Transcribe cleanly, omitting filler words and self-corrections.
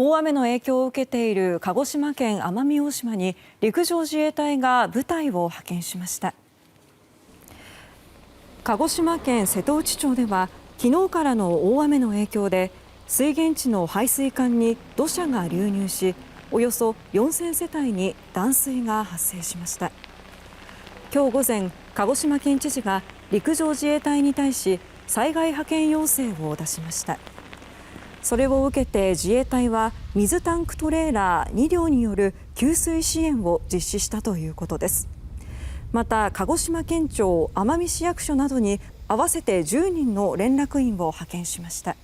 大雨の影響を受けている鹿児島県奄美大島に陸上自衛隊が部隊を派遣しました。鹿児島県瀬戸内町では昨日からの大雨の影響で水源地の排水管に土砂が流入し、およそ4000世帯に断水が発生しました。今日午前、鹿児島県知事が陸上自衛隊に対し災害派遣要請を出しました。それを受けて自衛隊は水タンクトレーラー2両による給水支援を実施したということです。また鹿児島県庁奄美市役所などに合わせて10人の連絡員を派遣しました。